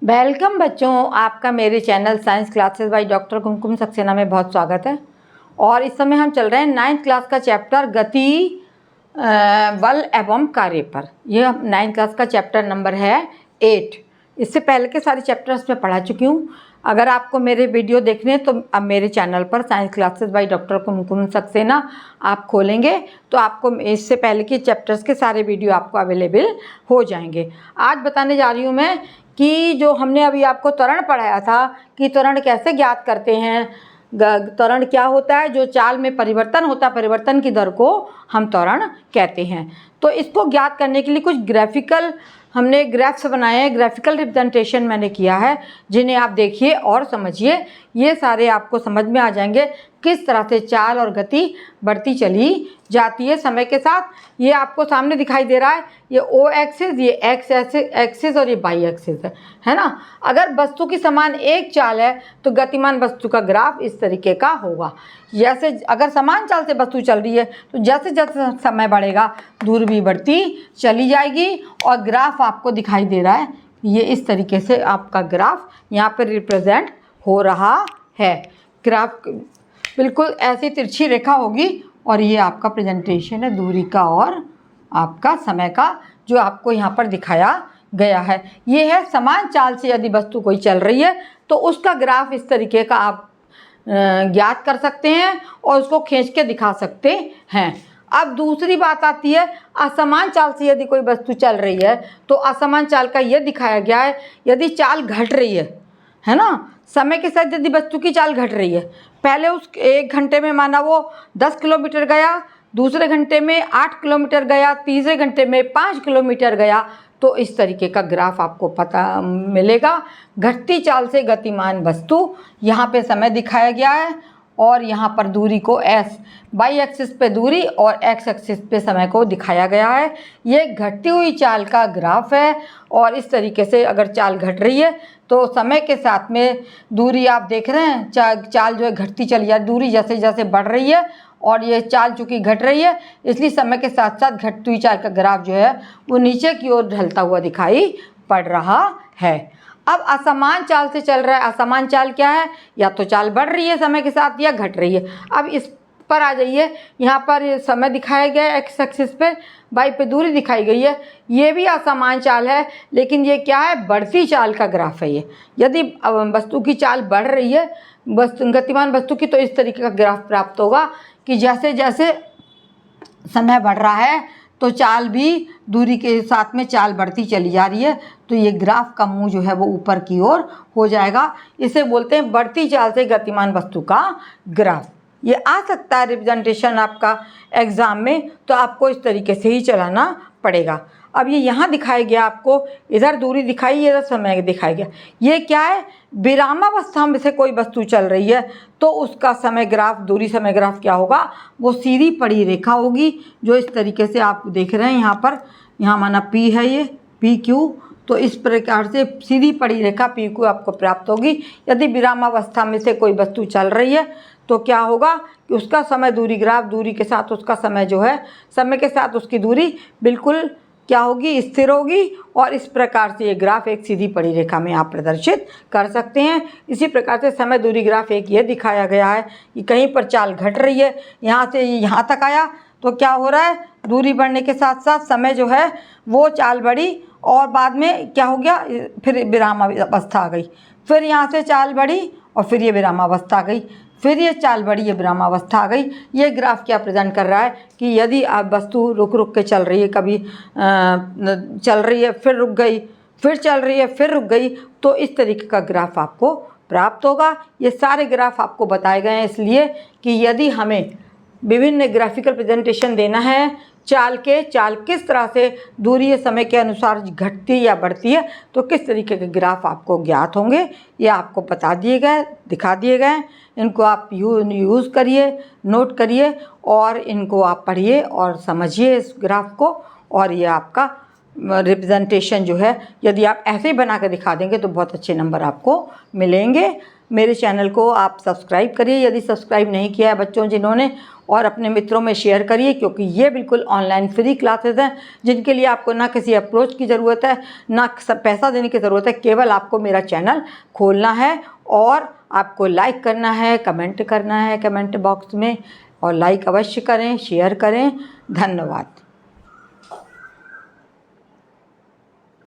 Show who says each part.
Speaker 1: Welcome बच्चों, आपका मेरे channel science classes by doctor Kumkum Saxena में बहुत स्वागत है। और इस समय हम चल रहे हैं 9th क्लास का चैप्टर गति, बल एवं कार्य पर। यह 9th क्लास का चैप्टर नंबर है 8। इससे पहले के सारे चैप्टर्स में पढ़ा चुकी हूँ। अगर आपको मेरे वीडियो देखने हैं तो अब मेरे चैनल पर science classes by doctor Kumkum Saxena आप खोलेंगे तो आपको इससे पहले के चैप्टर्स के सारे वीडियो आपको अवेलेबल हो जाएंगे। आज बताने जा रही हूँ मैं कि जो हमने अभी आपको त्वरण पढ़ाया था कि त्वरण कैसे ज्ञात करते हैं। त्वरण क्या होता है? जो चाल में परिवर्तन होता है, परिवर्तन की दर को हम त्वरण कहते हैं। तो इसको ज्ञात करने के लिए कुछ ग्राफिकल हमने ग्राफ्स बनाए हैं, ग्राफिकल रिप्रेजेंटेशन मैंने किया है, जिन्हें आप देखिए और समझिए। ये सारे आपको समझ में आ जाएंगे किस तरह से चाल और गति बढ़ती चली जाती है समय के साथ। ये आपको सामने दिखाई दे रहा है, ये ओ एक्सिस, ये एक्स एक्सिस और ये वाई एक्सिस है ना। अगर वस्तु की समान एक चाल है तो गतिमान वस्तु का ग्राफ इस तरीके का होगा। जैसे अगर समान चाल से वस्तु चल रही है तो जैसे जैसे समय बढ़ेगा दूरी भी बढ़ती चली जाएगी और ग्राफ आपको दिखाई दे रहा है। ये इस तरीके से आपका ग्राफ यहाँ पर रिप्रेजेंट हो रहा है। ग्राफ बिल्कुल ऐसी तिरछी रेखा होगी और ये आपका प्रेजेंटेशन है दूरी का और आपका समय का, जो आपको यहाँ पर दिखाया गया है। ये है समान चाल से यदि वस्तु कोई चल रही है तो उसका ग्राफ इस तरीके का आप ज्ञात कर सकते हैं और उसको खींच के दिखा सकते हैं। अब दूसरी बात आती है, असमान चाल से यदि कोई वस्तु चल रही है तो असमान चाल का ये दिखाया गया है यदि चाल घट रही है ना। समय के साथ यदि वस्तु की चाल घट रही है, पहले उस 1 घंटे में माना वो 10 किलोमीटर गया, दूसरे घंटे में 8 किलोमीटर गया, तीसरे घंटे में 5 किलोमीटर गया, तो इस तरीके का ग्राफ आपको पता मिलेगा। घटती चाल से गतिमान वस्तु, यहाँ पे समय दिखाया गया है और यहाँ पर दूरी को एस, वाई एक्सिस पे दूरी और एक्स एक्सिस पे समय को दिखाया गया है। ये घटती हुई चाल का ग्राफ है और इस तरीके से अगर चाल घट रही है तो समय के साथ में दूरी आप देख रहे हैं, चाल जो है घटती चली जा रही, दूरी जैसे जैसे बढ़ रही है और ये चाल चूँकि घट रही है इसलिए समय के साथ साथ घटती हुई चाल का ग्राफ जो है वो नीचे की ओर ढलता हुआ दिखाई पड़ रहा है। अब असमान चाल से चल रहा है। असमान चाल क्या है? या तो चाल बढ़ रही है समय के साथ या घट रही है। अब इस पर आ जाइए, यहाँ पर समय दिखाया गया है एक्स एक्सिस पे, वाई पे दूरी दिखाई गई है। ये भी असमान चाल है लेकिन ये क्या है? बढ़ती चाल का ग्राफ है ये। यदि वस्तु की चाल बढ़ रही है, गतिमान वस्तु की, तो इस तरीके का ग्राफ प्राप्त होगा कि जैसे जैसे समय बढ़ रहा है तो चाल भी दूरी के साथ में चाल बढ़ती चली जा रही है, तो ये ग्राफ का मुंह जो है वो ऊपर की ओर हो जाएगा। इसे बोलते हैं बढ़ती चाल से गतिमान वस्तु का ग्राफ। ये आ सकता है रिप्रेजेंटेशन आपका एग्ज़ाम में, तो आपको इस तरीके से ही चलाना पड़ेगा। अब ये यहाँ दिखाया गया आपको, इधर दूरी दिखाई, इधर समय दिखाया गया। ये क्या है? विरामावस्था में से कोई वस्तु चल रही है तो उसका समय ग्राफ, दूरी समय ग्राफ क्या होगा? वो सीधी पड़ी रेखा होगी जो इस तरीके से आप देख रहे हैं यहाँ पर। यहाँ माना P है, ये PQ, तो इस प्रकार से सीधी पड़ी रेखा PQ आपको प्राप्त होगी। यदि विरामावस्था में से कोई वस्तु चल रही है तो क्या होगा कि उसका समय दूरी ग्राफ, दूरी के साथ उसका समय जो है, समय के साथ उसकी दूरी बिल्कुल क्या होगी? स्थिर होगी। और इस प्रकार से ये ग्राफ एक सीधी पड़ी रेखा में आप प्रदर्शित कर सकते हैं। इसी प्रकार से समय दूरी ग्राफ एक ये दिखाया गया है कि कहीं पर चाल घट रही है, यहाँ से यहाँ तक आया तो क्या हो रहा है? दूरी बढ़ने के साथ साथ समय जो है वो चाल बढ़ी और बाद में क्या हो गया? फिर विरामावस्था आ गई, फिर यहाँ से चाल बढ़ी और फिर ये विरामावस्था आ गई, फिर ये चाल बढ़ी, ये विरामावस्था आ गई। ये ग्राफ क्या प्रेजेंट कर रहा है कि यदि आप वस्तु रुक रुक के चल रही है, कभी चल रही है फिर रुक गई, फिर चल रही है फिर रुक गई, तो इस तरीके का ग्राफ आपको प्राप्त होगा। ये सारे ग्राफ आपको बताए गए हैं इसलिए कि यदि हमें विभिन्न ग्राफिकल प्रेजेंटेशन देना है चाल किस तरह से दूरी समय के अनुसार घटती या बढ़ती है तो किस तरीके के ग्राफ आपको ज्ञात होंगे, ये आपको बता दिए गए, दिखा दिए गए। इनको आप यूज़ करिए, नोट करिए और इनको आप पढ़िए और समझिए इस ग्राफ को। और ये आपका रिप्रेजेंटेशन जो है यदि आप ऐसे ही बना के दिखा देंगे तो बहुत अच्छे नंबर आपको मिलेंगे। मेरे चैनल को आप सब्सक्राइब करिए यदि सब्सक्राइब नहीं किया है बच्चों जिन्होंने, और अपने मित्रों में शेयर करिए, क्योंकि ये बिल्कुल ऑनलाइन फ्री क्लासेस हैं जिनके लिए आपको ना किसी अप्रोच की ज़रूरत है, ना पैसा देने की ज़रूरत है। केवल आपको मेरा चैनल खोलना है और आपको लाइक करना है, कमेंट करना है कमेंट बॉक्स में, और लाइक अवश्य करें, शेयर करें। धन्यवाद।